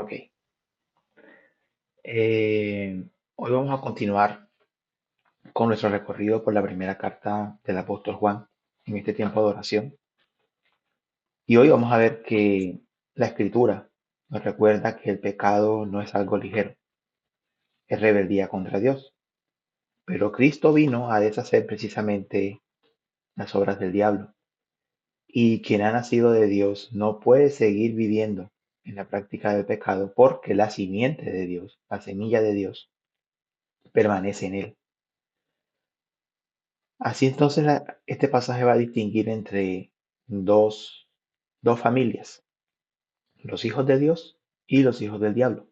Ok. Hoy vamos a continuar con nuestro recorrido por la primera carta del apóstol Juan en este tiempo de oración. Y hoy vamos a ver que la escritura nos recuerda que el pecado no es algo ligero, es rebeldía contra Dios. Pero Cristo vino a deshacer precisamente las obras del diablo. Y quien ha nacido de Dios no puede seguir viviendo en la práctica del pecado porque la simiente de Dios, la semilla de Dios, permanece en él. Así entonces este pasaje va a distinguir entre dos familias, los hijos de Dios y los hijos del diablo.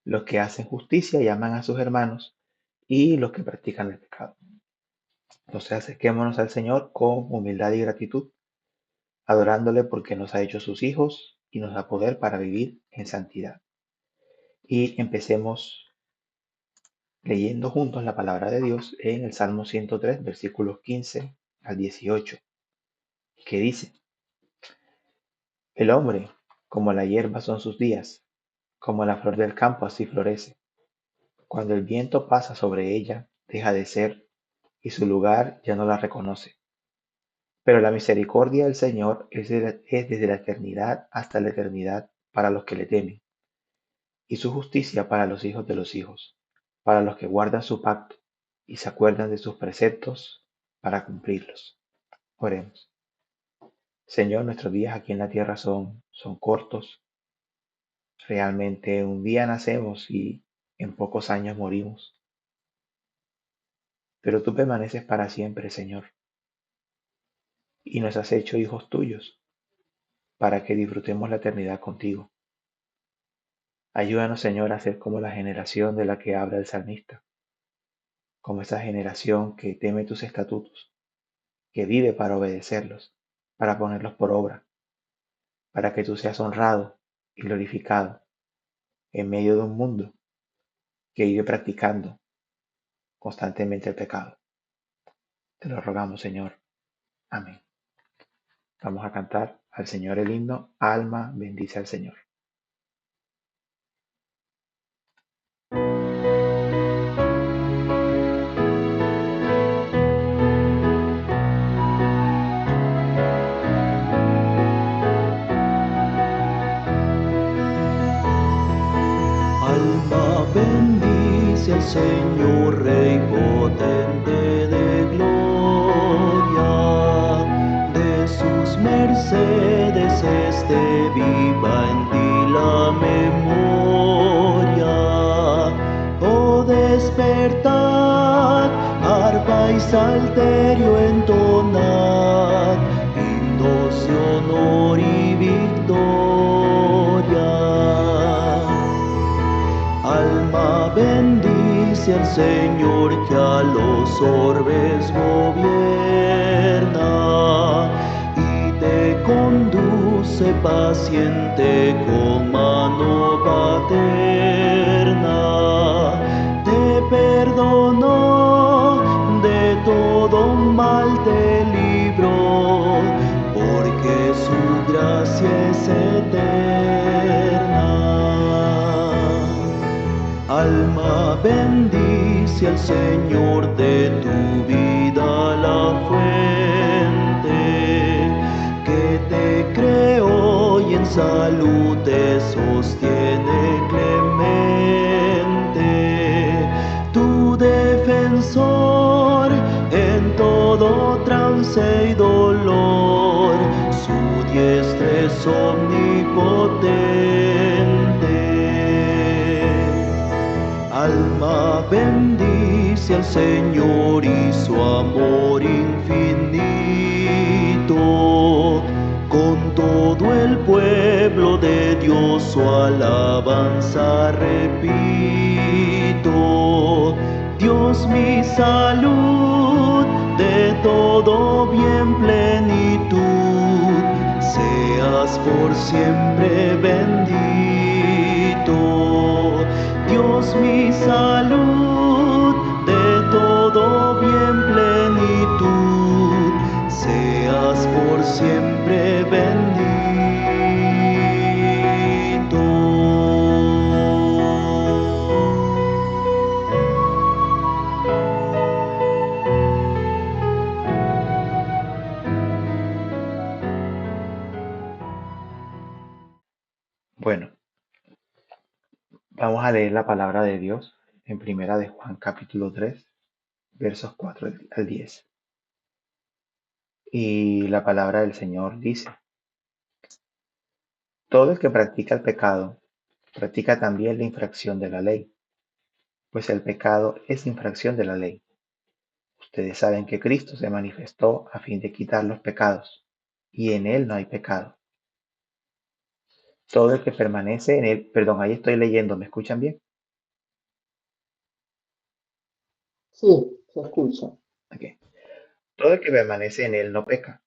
Los que hacen justicia y aman a sus hermanos y los que practican el pecado. Entonces acerquémonos al Señor con humildad y gratitud, adorándole porque nos ha hecho sus hijos y nos da poder para vivir en santidad. Y empecemos leyendo juntos la palabra de Dios en el Salmo 103, versículos 15 al 18, que dice: El hombre, como la hierba son sus días, como la flor del campo así florece. Cuando el viento pasa sobre ella, deja de ser, y su lugar ya no la reconoce. Pero la misericordia del Señor es desde la eternidad hasta la eternidad para los que le temen, y su justicia para los hijos de los hijos, para los que guardan su pacto y se acuerdan de sus preceptos para cumplirlos. Oremos. Señor, nuestros días aquí en la tierra son cortos. Realmente un día nacemos y en pocos años morimos, pero tú permaneces para siempre, Señor, y nos has hecho hijos tuyos para que disfrutemos la eternidad contigo. Ayúdanos, Señor, a ser como la generación de la que habla el salmista, como esa generación que teme tus estatutos, que vive para obedecerlos, para ponerlos por obra, para que tú seas honrado y glorificado en medio de un mundo que vive practicando constantemente el pecado. Te lo rogamos, Señor. Amén. Vamos a cantar al Señor el himno: Alma bendice al Señor. Alma bendice al Señor, Rey potente de gloria. De sus mercedes esté viva en ti la memoria. Oh, despertad, arpa y salterio entonad, himnos de honor y victoria. Alma bendice al Señor que a los orbes gobierna y te conduce paciente con mano paterna. Te perdonó, de todo mal te libró, porque su gracia es eterna. Alma bendice al Señor, de tu vida la fuente, que te creó y en salud te sostiene clemente. Tu defensor en todo trance y dolor, su diestra es omnipotente. Alma bendice al Señor y su amor infinito. Con todo el pueblo de Dios su alabanza repito. Dios mi salud, de todo bien plenitud, seas por siempre bendito. Dios mi salud, de todo bien plenitud, seas por siempre bendito. Bueno, vamos a leer la palabra de Dios en Primera de Juan capítulo 3, versos 4 al 10. Y la palabra del Señor dice, todo el que practica el pecado, practica también la infracción de la ley, pues el pecado es infracción de la ley. Ustedes saben que Cristo se manifestó a fin de quitar los pecados, y en él no hay pecado. Todo el que permanece en él, perdón, ahí estoy leyendo, ¿me escuchan bien? Sí, se escucha. Ok. Todo el que permanece en él no peca.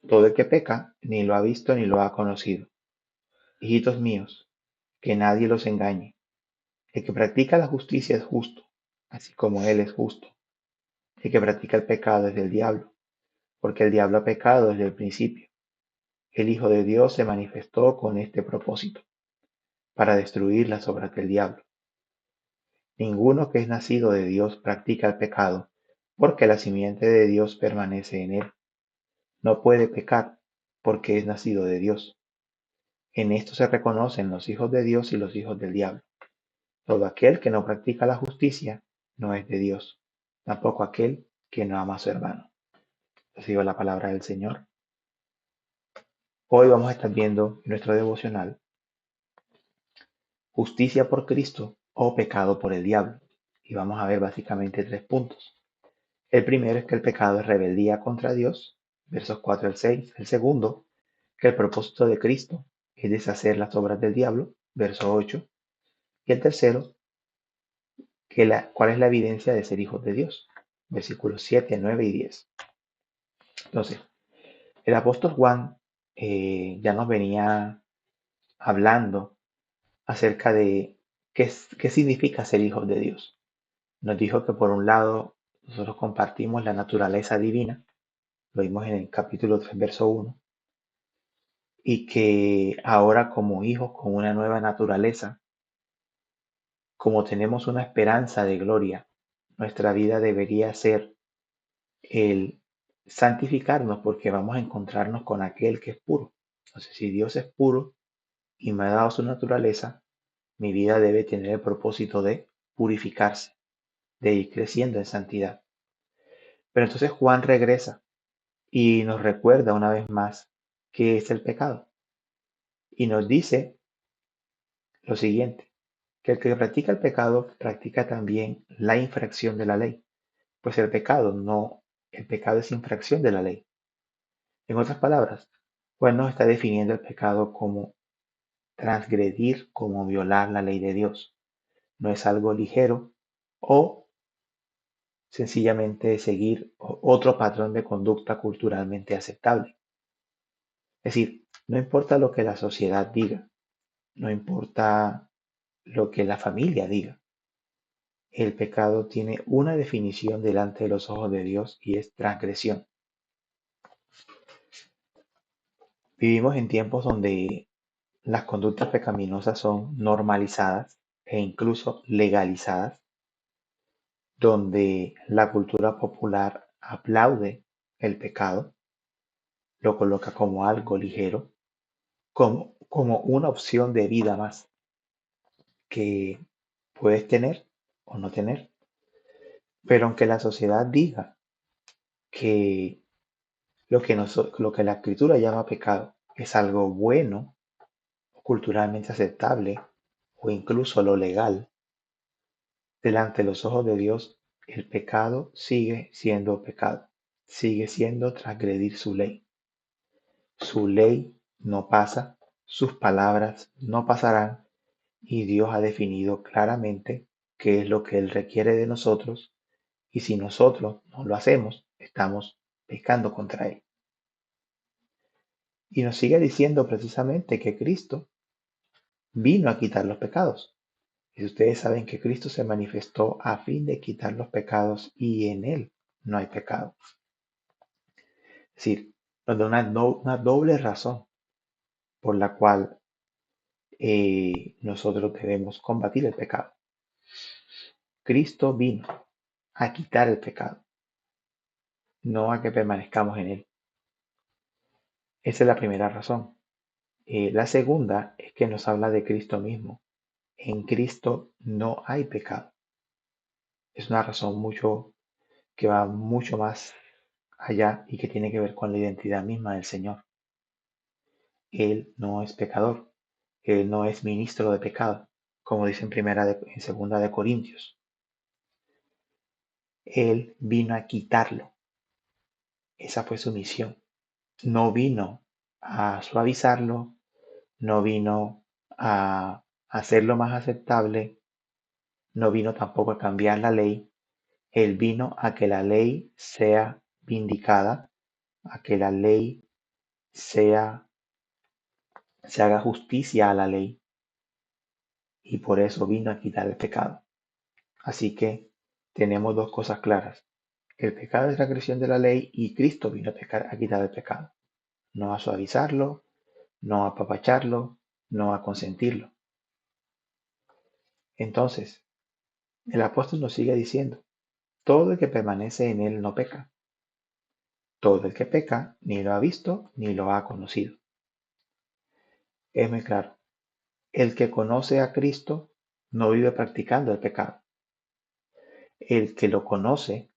Todo el que peca ni lo ha visto ni lo ha conocido. Hijitos míos, que nadie los engañe. El que practica la justicia es justo, así como él es justo. El que practica el pecado es del diablo, porque el diablo ha pecado desde el principio. El Hijo de Dios se manifestó con este propósito, para destruir las obras del diablo. Ninguno que es nacido de Dios practica el pecado, porque la simiente de Dios permanece en él. No puede pecar, porque es nacido de Dios. En esto se reconocen los hijos de Dios y los hijos del diablo. Todo aquel que no practica la justicia no es de Dios, tampoco aquel que no ama a su hermano. Reciba la palabra del Señor. Hoy vamos a estar viendo en nuestro devocional justicia por Cristo o pecado por el diablo. Y vamos a ver básicamente tres puntos. El primero es que el pecado es rebeldía contra Dios, versos 4 al 6. El segundo, que el propósito de Cristo es deshacer las obras del diablo, verso 8. Y el tercero, cuál es la evidencia de ser hijos de Dios, versículos 7, 9 y 10. Entonces, el apóstol Juan ya nos venía hablando acerca de qué significa ser hijos de Dios. Nos dijo que por un lado nosotros compartimos la naturaleza divina, lo vimos en el capítulo 3, verso 1, y que ahora como hijos con una nueva naturaleza, como tenemos una esperanza de gloria, nuestra vida debería ser el santificarnos porque vamos a encontrarnos con aquel que es puro. Entonces, si Dios es puro y me ha dado su naturaleza, mi vida debe tener el propósito de purificarse, de ir creciendo en santidad. Pero entonces Juan regresa y nos recuerda una vez más qué es el pecado. Y nos dice lo siguiente, que el que practica el pecado practica también la infracción de la ley, pues el pecado es infracción de la ley. En otras palabras, Juan nos está definiendo el pecado como transgredir, como violar la ley de Dios. No es algo ligero o sencillamente seguir otro patrón de conducta culturalmente aceptable. Es decir, no importa lo que la sociedad diga, no importa lo que la familia diga, el pecado tiene una definición delante de los ojos de Dios y es transgresión. Vivimos en tiempos donde las conductas pecaminosas son normalizadas e incluso legalizadas, donde la cultura popular aplaude el pecado, lo coloca como algo ligero, como una opción de vida más que puedes tener o no tener. Pero aunque la sociedad diga que lo que la escritura llama pecado es algo bueno, culturalmente aceptable o incluso lo legal, delante de los ojos de Dios, el pecado sigue siendo pecado, sigue siendo transgredir su ley. Su ley no pasa, sus palabras no pasarán y Dios ha definido claramente qué es lo que Él requiere de nosotros y si nosotros no lo hacemos, estamos pecando contra Él. Y nos sigue diciendo precisamente que Cristo vino a quitar los pecados. Y ustedes saben que Cristo se manifestó a fin de quitar los pecados y en Él no hay pecado. Es decir, nos da una doble razón por la cual nosotros debemos combatir el pecado. Cristo vino a quitar el pecado, no a que permanezcamos en Él. Esa es la primera razón. La segunda es que nos habla de Cristo mismo. En Cristo no hay pecado. Es una razón que va mucho más allá y que tiene que ver con la identidad misma del Señor. Él no es pecador, él no es ministro de pecado, como dice en segunda de Corintios. Él vino a quitarlo. Esa fue su misión. No vino a suavizarlo, no vino a hacerlo más aceptable, no vino tampoco a cambiar la ley. Él vino a que la ley sea vindicada, a que la ley sea, se haga justicia a la ley, y por eso vino a quitar el pecado. Así que tenemos dos cosas claras. El pecado es la creación de la ley y Cristo vino a quitar el pecado. No a suavizarlo, no a apapacharlo, no a consentirlo. Entonces, el apóstol nos sigue diciendo, todo el que permanece en él no peca. Todo el que peca ni lo ha visto ni lo ha conocido. Es muy claro. El que conoce a Cristo no vive practicando el pecado. El que lo conoce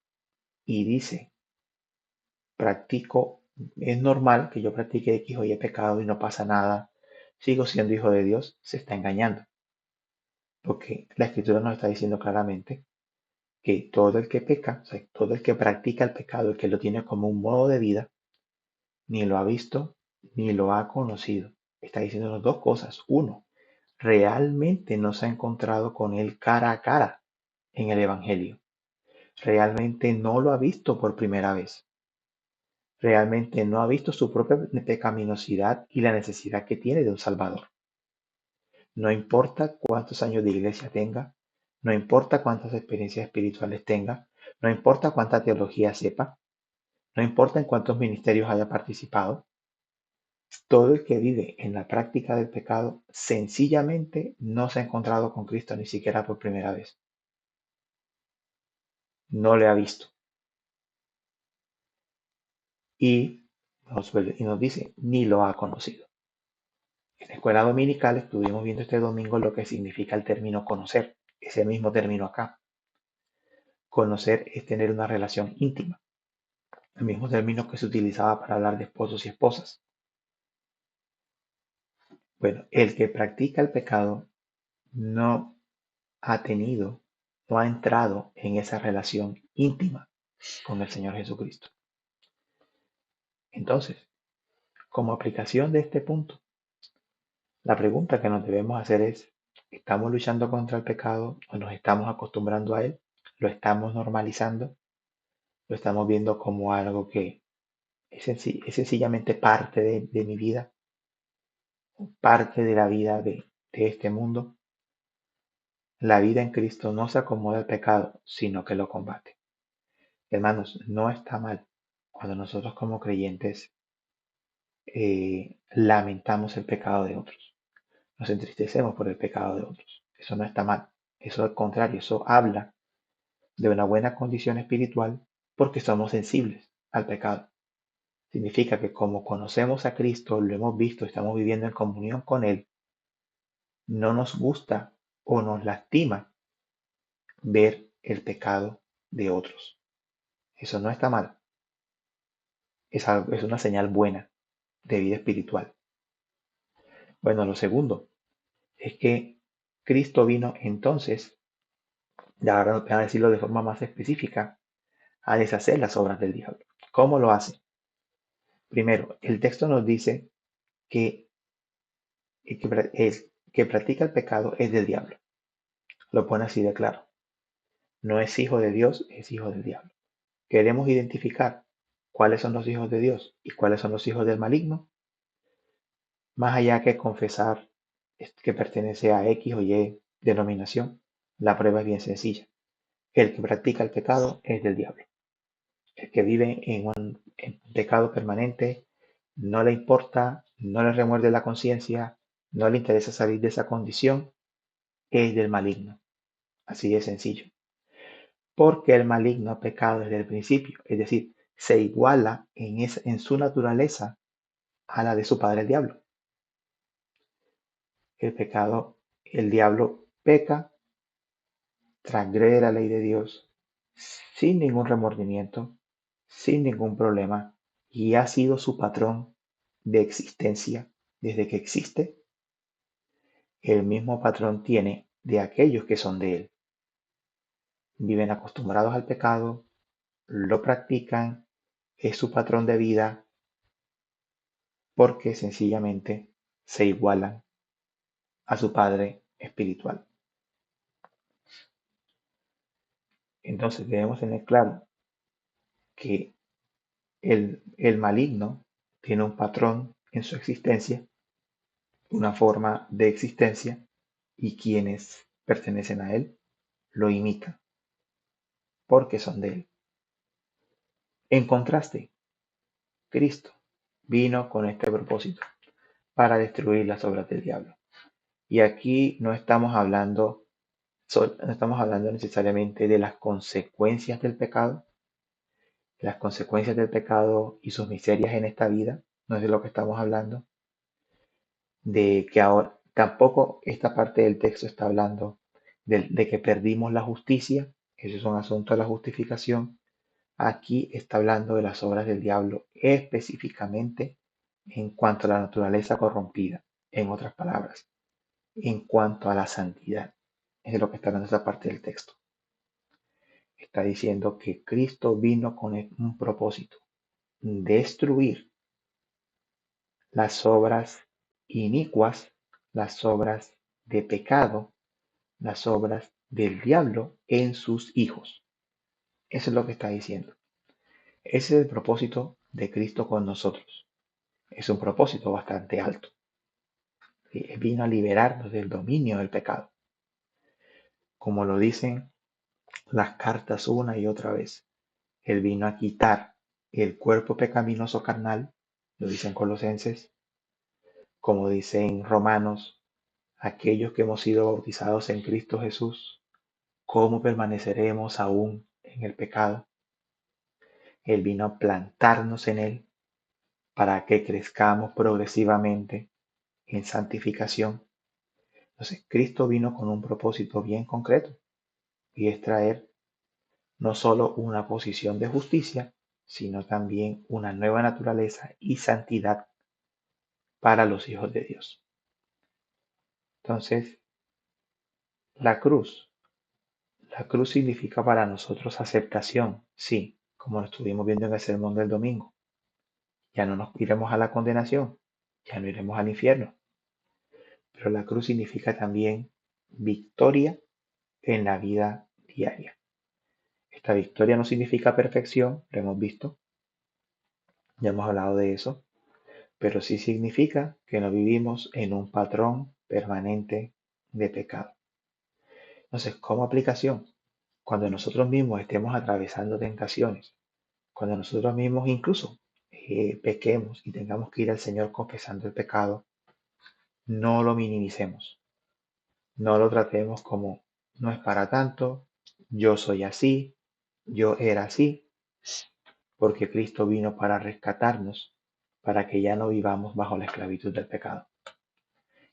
y dice, practico, es normal que yo practique X o Y pecado y no pasa nada, sigo siendo hijo de Dios, se está engañando. Porque la Escritura nos está diciendo claramente que todo el que peca, o sea, todo el que practica el pecado, el que lo tiene como un modo de vida, ni lo ha visto ni lo ha conocido. Está diciéndonos dos cosas. Uno, realmente no se ha encontrado con él cara a cara en el Evangelio. Realmente no lo ha visto por primera vez. Realmente no ha visto su propia pecaminosidad y la necesidad que tiene de un Salvador. No importa cuántos años de iglesia tenga, no importa cuántas experiencias espirituales tenga, no importa cuánta teología sepa, no importa en cuántos ministerios haya participado, todo el que vive en la práctica del pecado sencillamente no se ha encontrado con Cristo ni siquiera por primera vez. No le ha visto. Y nos dice, ni lo ha conocido. En la escuela dominical estuvimos viendo este domingo lo que significa el término conocer, ese mismo término acá. Conocer es tener una relación íntima, el mismo término que se utilizaba para hablar de esposos y esposas. Bueno, el que practica el pecado no ha tenido, no ha entrado en esa relación íntima con el Señor Jesucristo. Entonces, como aplicación de este punto, la pregunta que nos debemos hacer es, ¿estamos luchando contra el pecado o nos estamos acostumbrando a él? ¿Lo estamos normalizando? ¿Lo estamos viendo como algo que es sencillamente parte de mi vida, parte de la vida de este mundo? La vida en Cristo no se acomoda al pecado, sino que lo combate. Hermanos, no está mal cuando nosotros como creyentes lamentamos el pecado de otros. Nos entristecemos por el pecado de otros. Eso no está mal. Eso al contrario, eso habla de una buena condición espiritual porque somos sensibles al pecado. Significa que como conocemos a Cristo, lo hemos visto, estamos viviendo en comunión con Él, no nos gusta o nos lastima ver el pecado de otros. Eso no está mal. Es una señal buena de vida espiritual. Bueno, lo segundo es que Cristo vino entonces, ya ahora voy a decirlo de forma más específica, a deshacer las obras del diablo. ¿Cómo lo hace? Primero, el texto nos dice que el que practica el pecado es del diablo. Lo pone así de claro. No es hijo de Dios, es hijo del diablo. Queremos identificar cuáles son los hijos de Dios y cuáles son los hijos del maligno, más allá que confesar que pertenece a X o Y denominación. La prueba es bien sencilla. El que practica el pecado es del diablo. El que vive en pecado permanente, no le importa, no le remuerde la conciencia, no le interesa salir de esa condición, es del maligno. Así de sencillo. Porque el maligno ha pecado desde el principio, es decir, se iguala en su naturaleza a la de su padre el diablo. El pecado, el diablo peca, transgrede la ley de Dios sin ningún remordimiento, sin ningún problema, y ha sido su patrón de existencia desde que existe. El mismo patrón tiene de aquellos que son de él. Viven acostumbrados al pecado, lo practican, es su patrón de vida porque sencillamente se igualan a su padre espiritual. Entonces debemos tener claro que el maligno tiene un patrón en su existencia, una forma de existencia, y quienes pertenecen a él lo imitan porque son de él. En contraste, Cristo vino con este propósito para destruir las obras del diablo. Y aquí no estamos hablando necesariamente de las consecuencias del pecado, y sus miserias en esta vida, no es de lo que estamos hablando, de que ahora tampoco esta parte del texto está hablando de que perdimos la justicia, eso es un asunto de la justificación. Aquí está hablando de las obras del diablo específicamente en cuanto a la naturaleza corrompida, en otras palabras, en cuanto a la santidad. Es de lo que está hablando esa parte del texto. Está diciendo que Cristo vino con un propósito: destruir las obras inicuas, las obras de pecado, las obras del diablo en sus hijos. Eso es lo que está diciendo. Ese es el propósito de Cristo con nosotros. Es un propósito bastante alto. Vino a liberarnos del dominio del pecado. Como lo dicen las cartas una y otra vez, Él vino a quitar el cuerpo pecaminoso carnal, lo dicen Colosenses, como dicen Romanos, aquellos que hemos sido bautizados en Cristo Jesús, ¿cómo permaneceremos aún en el pecado? Él vino a plantarnos en Él para que crezcamos progresivamente en santificación. Entonces, Cristo vino con un propósito bien concreto, y es traer no solo una posición de justicia, sino también una nueva naturaleza y santidad para los hijos de Dios. Entonces, la cruz, la cruz significa para nosotros aceptación, sí, como lo estuvimos viendo en el sermón del domingo. Ya no nos iremos a la condenación, ya no iremos al infierno, pero la cruz significa también victoria en la vida diaria. Esta victoria no significa perfección, lo hemos visto, ya hemos hablado de eso, pero sí significa que no vivimos en un patrón permanente de pecado. Entonces, como aplicación, cuando nosotros mismos estemos atravesando tentaciones, cuando nosotros mismos incluso pequemos y tengamos que ir al Señor confesando el pecado, no lo minimicemos, no lo tratemos como no es para tanto, yo soy así, yo era así, porque Cristo vino para rescatarnos, para que ya no vivamos bajo la esclavitud del pecado.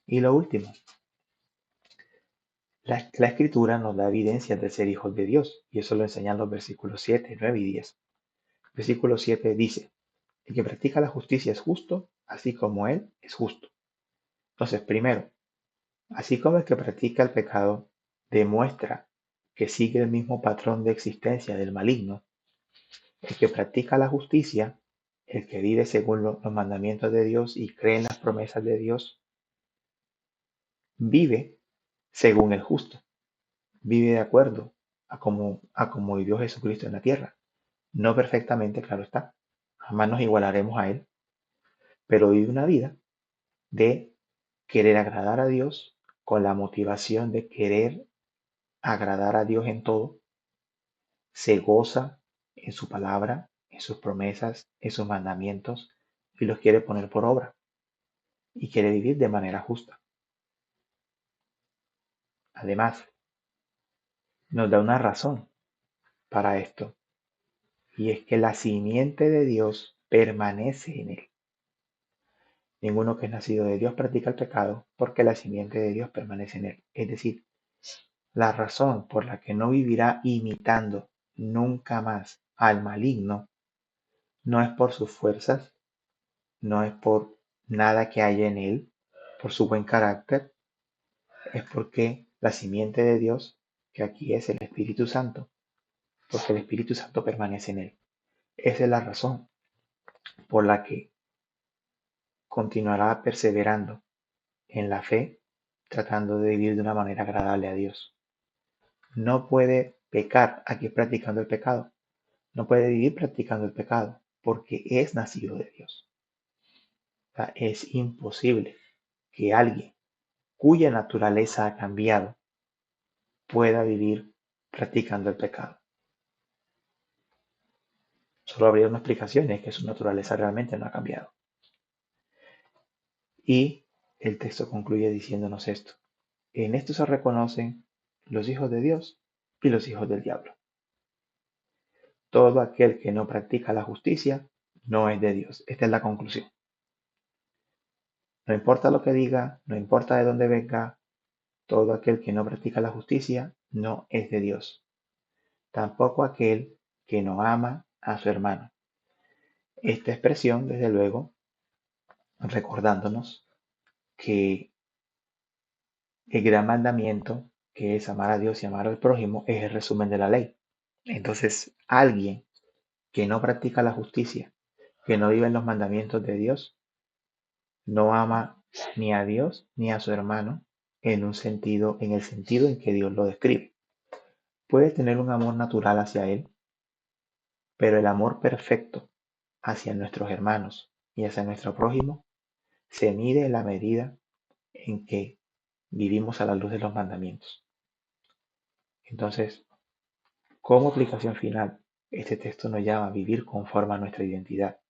Y lo último, la Escritura nos da evidencias de ser hijos de Dios, y eso lo enseñan los versículos 7, 9 y 10. Versículo 7 dice: el que practica la justicia es justo, así como Él es justo. Entonces, primero, así como el que practica el pecado demuestra que sigue el mismo patrón de existencia del maligno, el que practica la justicia, el que vive según los mandamientos de Dios y cree en las promesas de Dios, vive según el justo, vive de acuerdo a como vivió Jesucristo en la tierra. No perfectamente, claro está, jamás nos igualaremos a Él, pero vive una vida de querer agradar a Dios con la motivación de querer agradar a Dios en todo, se goza en su palabra, en sus promesas, en sus mandamientos, y los quiere poner por obra, y quiere vivir de manera justa. Además, nos da una razón para esto, y es que la simiente de Dios permanece en él. Ninguno que es nacido de Dios practica el pecado, porque la simiente de Dios permanece en él. Es decir, la razón por la que no vivirá imitando nunca más al maligno no es por sus fuerzas, no es por nada que haya en él, por su buen carácter, es porque la simiente de Dios, que aquí es el Espíritu Santo, porque el Espíritu Santo permanece en él. Esa es la razón por la que continuará perseverando en la fe, tratando de vivir de una manera agradable a Dios. No puede pecar aquí practicando el pecado, no puede vivir practicando el pecado, porque es nacido de Dios. O sea, es imposible que alguien cuya naturaleza ha cambiado pueda vivir practicando el pecado. Solo habría una explicación, es que su naturaleza realmente no ha cambiado. Y el texto concluye diciéndonos esto. En esto se reconocen los hijos de Dios y los hijos del diablo. Todo aquel que no practica la justicia no es de Dios. Esta es la conclusión. No importa lo que diga, no importa de dónde venga, todo aquel que no practica la justicia no es de Dios. Tampoco aquel que no ama a su hermano. Esta expresión, desde luego, recordándonos que el gran mandamiento, que es amar a Dios y amar al prójimo, es el resumen de la ley. Entonces, alguien que no practica la justicia, que no vive en los mandamientos de Dios, no ama ni a Dios ni a su hermano en un sentido, en el sentido en que Dios lo describe. Puede tener un amor natural hacia él, pero el amor perfecto hacia nuestros hermanos y hacia nuestro prójimo se mide en la medida en que vivimos a la luz de los mandamientos. Entonces, como aplicación final, este texto nos llama a vivir conforme a nuestra identidad.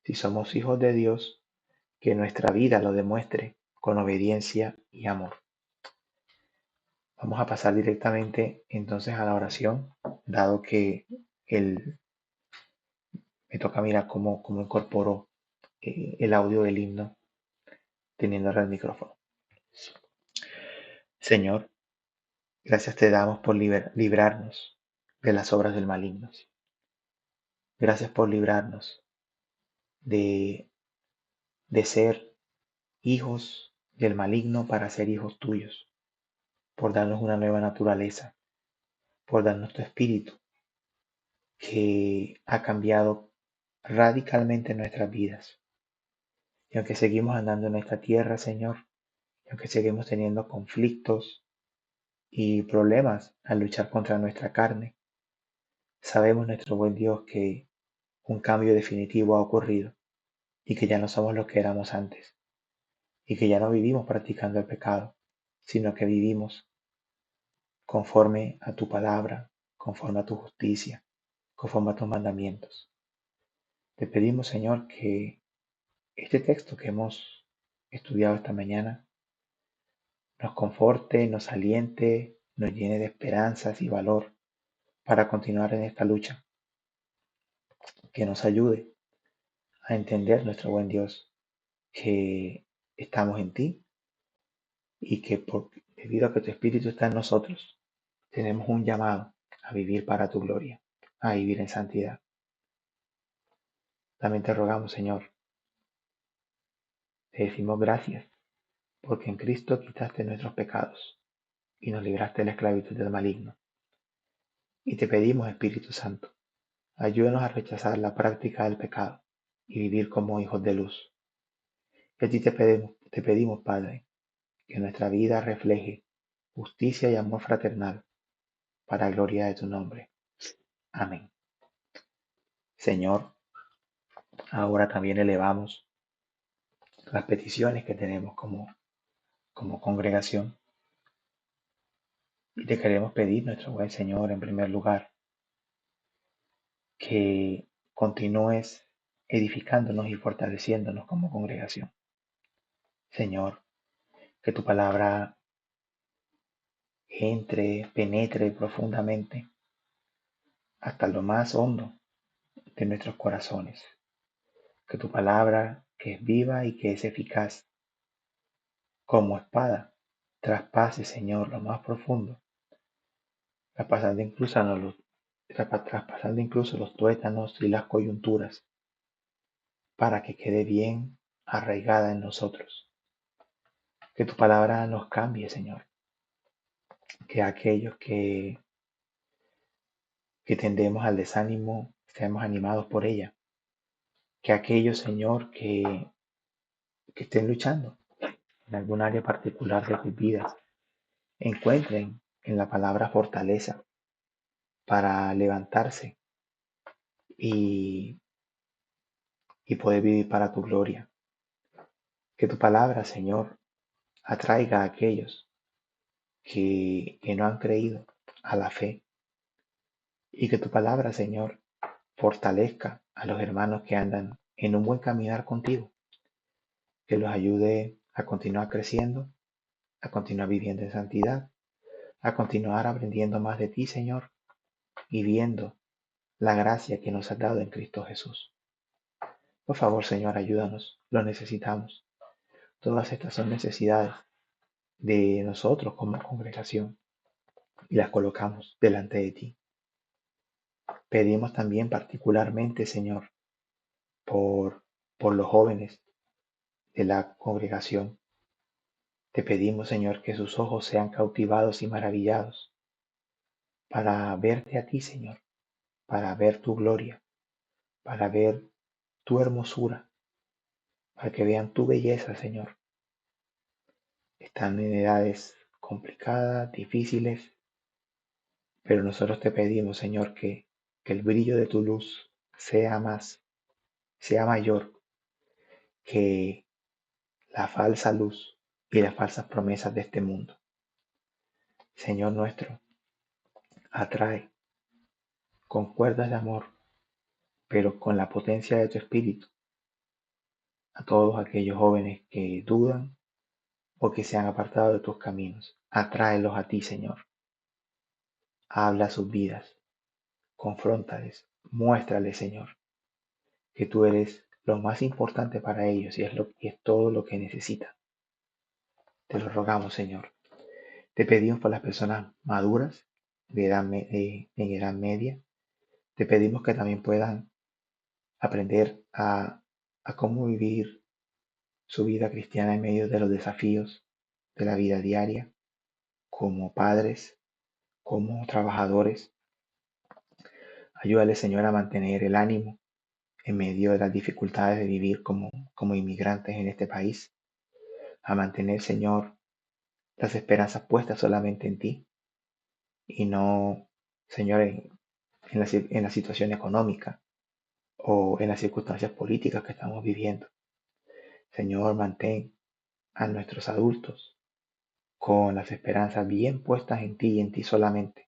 Si somos hijos de Dios, que nuestra vida lo demuestre con obediencia y amor. Vamos a pasar directamente entonces a la oración, dado que el, me toca mirar cómo incorporo el audio del himno teniendo ahora el micrófono. Señor, gracias te damos por librarnos de las obras del maligno. Gracias por librarnos de, de ser hijos del maligno para ser hijos tuyos, por darnos una nueva naturaleza, por darnos tu espíritu que ha cambiado radicalmente nuestras vidas. Y aunque seguimos andando en esta tierra, Señor, y aunque seguimos teniendo conflictos y problemas al luchar contra nuestra carne, sabemos, nuestro buen Dios, que un cambio definitivo ha ocurrido y que ya no somos los que éramos antes y que ya no vivimos practicando el pecado, sino que vivimos conforme a tu palabra, conforme a tu justicia, conforme a tus mandamientos. Te pedimos, Señor, que este texto que hemos estudiado esta mañana nos conforte, nos aliente, nos llene de esperanzas y valor para continuar en esta lucha, que nos ayude a entender, nuestro buen Dios, que estamos en ti y que debido a que tu Espíritu está en nosotros, tenemos un llamado a vivir para tu gloria, a vivir en santidad. También te rogamos, Señor, te decimos gracias, porque en Cristo quitaste nuestros pecados y nos libraste de la esclavitud del maligno. Y te pedimos, Espíritu Santo, ayúdanos a rechazar la práctica del pecado y vivir como hijos de luz. Y a ti te pedimos, Padre, que nuestra vida refleje justicia y amor fraternal para gloria de tu nombre. Amén. Señor, ahora también elevamos las peticiones que tenemos como congregación y te queremos pedir, nuestro buen Señor, en primer lugar, que continúes edificándonos y fortaleciéndonos como congregación. Señor, que tu palabra entre, penetre profundamente hasta lo más hondo de nuestros corazones. Que tu palabra que es viva y que es eficaz como espada. Traspase, Señor, lo más profundo, traspasando incluso, traspasando incluso los tuétanos y las coyunturas, para que quede bien arraigada en nosotros. Que tu palabra nos cambie, Señor. Que aquellos que tendemos al desánimo seamos animados por ella. Que aquellos, Señor, que estén luchando en algún área particular de sus vidas, encuentren en la palabra fortaleza para levantarse y, y poder vivir para tu gloria. Que tu palabra, Señor, atraiga a aquellos que no han creído a la fe. Y que tu palabra, Señor, fortalezca a los hermanos que andan en un buen caminar contigo. Que los ayude a continuar creciendo, a continuar viviendo en santidad, a continuar aprendiendo más de ti, Señor, y viendo la gracia que nos has dado en Cristo Jesús. Por favor, Señor, ayúdanos, lo necesitamos. Todas estas son necesidades de nosotros como congregación y las colocamos delante de ti. Pedimos también particularmente, Señor, por, por los jóvenes de la congregación. Te pedimos, Señor, que sus ojos sean cautivados y maravillados para verte a ti, Señor, para ver tu gloria, para ver tu hermosura, para que vean tu belleza, Señor. Están en edades complicadas, difíciles, pero nosotros te pedimos, Señor, que el brillo de tu luz sea mayor que la falsa luz y las falsas promesas de este mundo. Señor nuestro, atrae con cuerdas de amor, pero con la potencia de tu espíritu, a todos aquellos jóvenes que dudan o que se han apartado de tus caminos. Atráelos a ti, Señor. Habla a sus vidas, confróntales, muéstrales, Señor, que tú eres lo más importante para ellos y es todo lo que necesitan. Te lo rogamos, Señor. Te pedimos por las personas maduras en edad media. Te pedimos que también puedan aprender a cómo vivir su vida cristiana en medio de los desafíos de la vida diaria, como padres, como trabajadores. Ayúdale, Señor, a mantener el ánimo en medio de las dificultades de vivir como inmigrantes en este país, a mantener, Señor, las esperanzas puestas solamente en ti y no, Señor, en la situación económica o en las circunstancias políticas que estamos viviendo. Señor, mantén a nuestros adultos con las esperanzas bien puestas en ti y en ti solamente,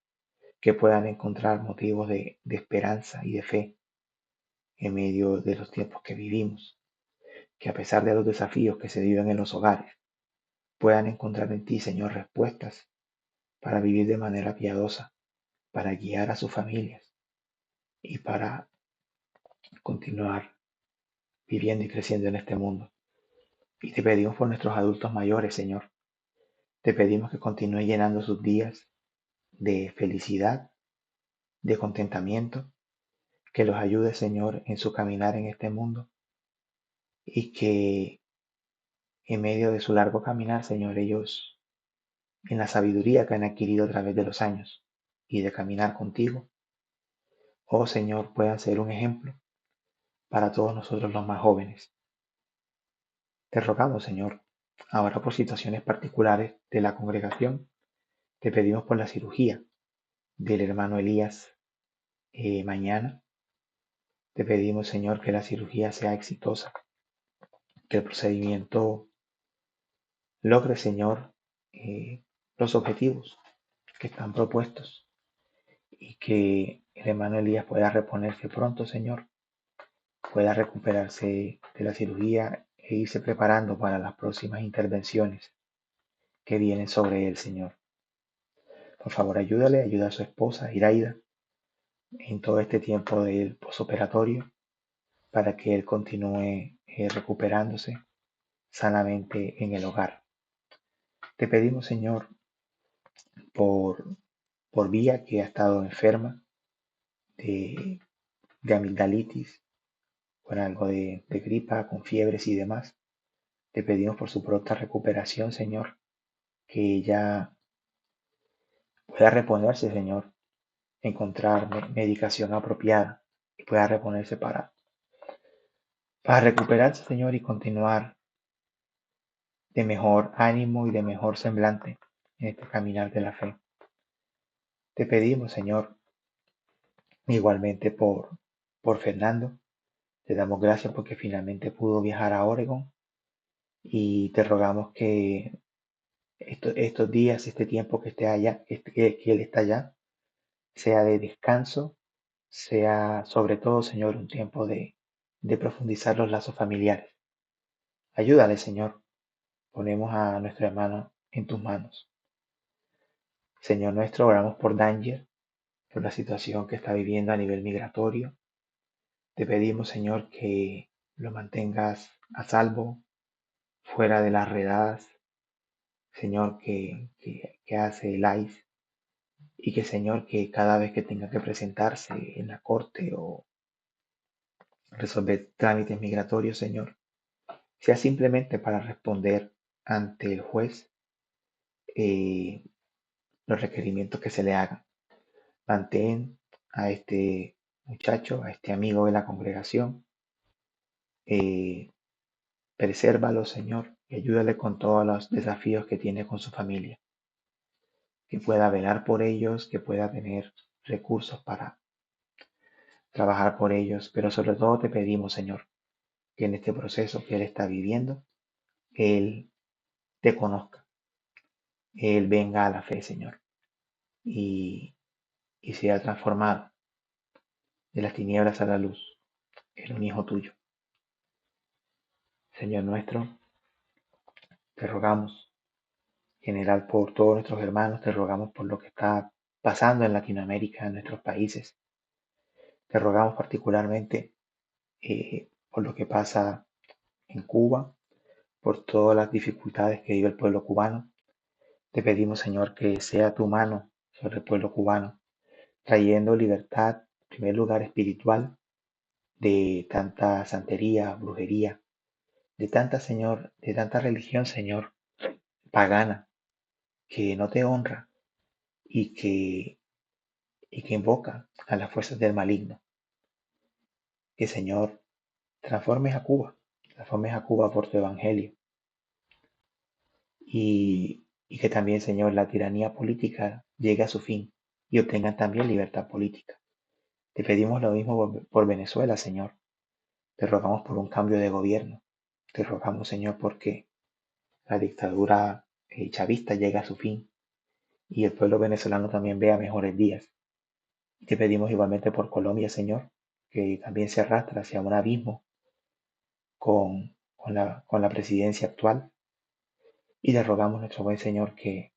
que puedan encontrar motivos de esperanza y de fe en medio de los tiempos que vivimos, que a pesar de los desafíos que se viven en los hogares, puedan encontrar en ti, Señor, respuestas para vivir de manera piadosa, para guiar a sus familias y para continuar viviendo y creciendo en este mundo. Y te pedimos por nuestros adultos mayores, Señor. Te pedimos que continúe llenando sus días de felicidad, de contentamiento, que los ayude, Señor, en su caminar en este mundo y que en medio de su largo caminar, Señor, ellos, en la sabiduría que han adquirido a través de los años y de caminar contigo, oh Señor, puedan ser un ejemplo para todos nosotros los más jóvenes. Te rogamos, Señor, ahora por situaciones particulares de la congregación, te pedimos por la cirugía del hermano Elías mañana. Te pedimos, Señor, que la cirugía sea exitosa, que el procedimiento logre, Señor, los objetivos que están propuestos y que el hermano Elías pueda reponerse pronto, Señor, pueda recuperarse de la cirugía e irse preparando para las próximas intervenciones que vienen sobre él, Señor. Por favor, ayúdale, ayuda a su esposa, Iraida, en todo este tiempo del posoperatorio. para que él continúe recuperándose sanamente en el hogar. Te pedimos, Señor, por, por Vía, que ha estado enferma de, de amigdalitis, con algo de gripa, con fiebres y demás. Te pedimos por su pronta recuperación, Señor, que ella pueda reponerse, Señor, encontrar medicación apropiada y pueda reponerse para recuperarse, Señor, y continuar de mejor ánimo y de mejor semblante en este caminar de la fe. Te pedimos, Señor, igualmente por Fernando. Te damos gracias porque finalmente pudo viajar a Oregon y te rogamos que estos días, este tiempo que esté allá, que él está allá, sea de descanso, sea sobre todo, Señor, un tiempo de profundizar los lazos familiares. Ayúdale, Señor. Ponemos a nuestro hermano en tus manos. Señor nuestro, oramos por Danger, por la situación que está viviendo a nivel migratorio. Te pedimos, Señor, que lo mantengas a salvo, fuera de las redadas, Señor, que hace el ICE, y que, Señor, que cada vez que tenga que presentarse en la corte o resolver trámites migratorios, Señor, sea simplemente para responder ante el juez eh, los requerimientos que se le hagan. Mantén a este muchacho, a este amigo de la congregación, eh, presérvalo, Señor, y ayúdale con todos los desafíos que tiene con su familia, que pueda velar por ellos, que pueda tener recursos para trabajar por ellos, pero sobre todo te pedimos, Señor, que en este proceso que Él está viviendo, Él te conozca, Él venga a la fe, Señor, y, y sea transformado de las tinieblas a la luz, en un hijo tuyo. Señor nuestro, te rogamos, general, por todos nuestros hermanos, te rogamos por lo que está pasando en Latinoamérica, en nuestros países. Te rogamos particularmente por lo que pasa en Cuba, por todas las dificultades que vive el pueblo cubano. Te pedimos, Señor, que sea tu mano sobre el pueblo cubano, trayendo libertad, en primer lugar espiritual, de tanta santería, brujería, de tanta, Señor, de tanta religión, Señor, pagana, que no te honra y que invoca a las fuerzas del maligno. Que, Señor, transformes a Cuba por tu evangelio y que también, Señor, la tiranía política llegue a su fin y obtengan también libertad política. Te pedimos lo mismo por Venezuela, Señor. Te rogamos por un cambio de gobierno. Te rogamos, Señor, porque la dictadura chavista llegue a su fin y el pueblo venezolano también vea mejores días. Y te pedimos igualmente por Colombia, Señor, que también se arrastra hacia un abismo con la presidencia actual. Y le rogamos, nuestro buen Señor, que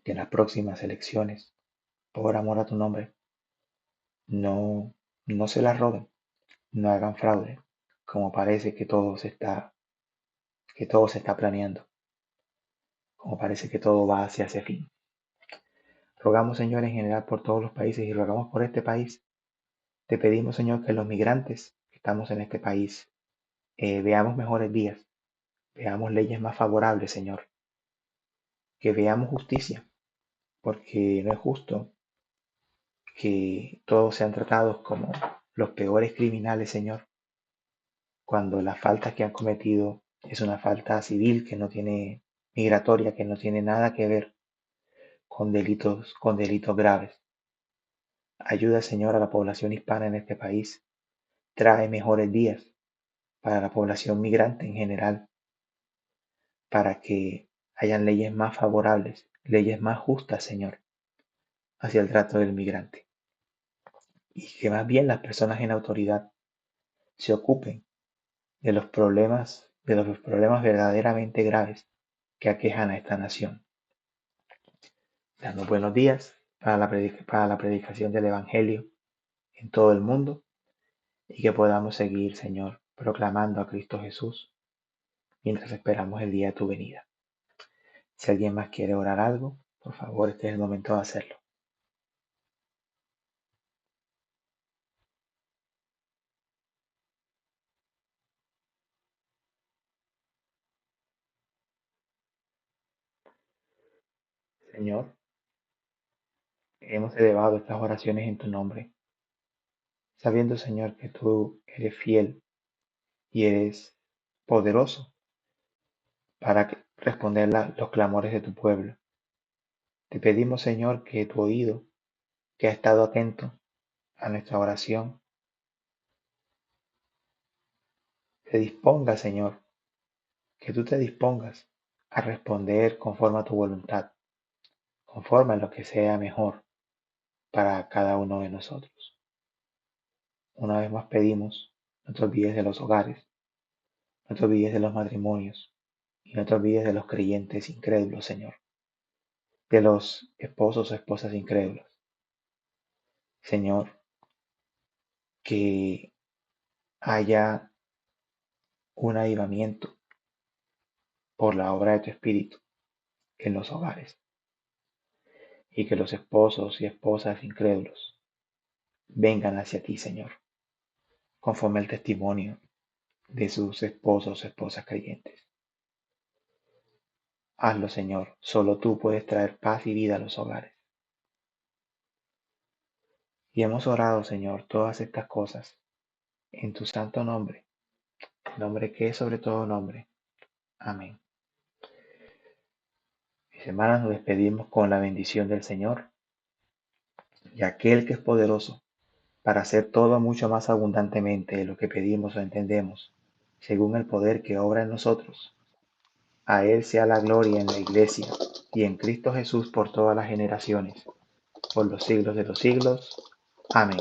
en las próximas elecciones, por amor a tu nombre, no, no se las roben, no hagan fraude, como parece que todo se está planeando, como parece que todo va hacia ese fin. Rogamos, Señor, en general por todos los países y rogamos por este país. Te pedimos, Señor, que los migrantes que estamos en este país veamos mejores días, veamos leyes más favorables, Señor, que veamos justicia, porque no es justo que todos sean tratados como los peores criminales, Señor, cuando la falta que han cometido es una falta civil que no tiene migratoria, que no tiene nada que ver con delitos graves. Ayuda, Señor, a la población hispana en este país. Trae mejores días para la población migrante en general, para que hayan leyes más favorables, leyes más justas, Señor, hacia el trato del migrante. Y que más bien las personas en autoridad se ocupen de los problemas verdaderamente graves que aquejan a esta nación. Dando buenos días para la predicación del Evangelio en todo el mundo y que podamos seguir, Señor, proclamando a Cristo Jesús mientras esperamos el día de tu venida. Si alguien más quiere orar algo, por favor, este es el momento de hacerlo. Señor, hemos elevado estas oraciones en tu nombre, sabiendo, Señor, que tú eres fiel y eres poderoso para responder los clamores de tu pueblo. Te pedimos, Señor, que tu oído, que ha estado atento a nuestra oración, te disponga, Señor, que tú te dispongas a responder conforme a tu voluntad, conforme a lo que sea mejor para cada uno de nosotros. Una vez más pedimos, no te olvides de los hogares, no te olvides de los matrimonios y no te olvides de los creyentes incrédulos, Señor, de los esposos o esposas incrédulos. Señor, que haya un avivamiento por la obra de tu Espíritu en los hogares y que los esposos y esposas incrédulos vengan hacia ti, Señor, conforme al testimonio de sus esposos o esposas creyentes. Hazlo, Señor, solo tú puedes traer paz y vida a los hogares. Y hemos orado, Señor, todas estas cosas en tu santo nombre, el nombre que es sobre todo nombre. Amén. Mis hermanas, nos despedimos con la bendición del Señor y aquel que es poderoso para hacer todo mucho más abundantemente de lo que pedimos o entendemos, según el poder que obra en nosotros. A Él sea la gloria en la Iglesia y en Cristo Jesús por todas las generaciones, por los siglos de los siglos. Amén.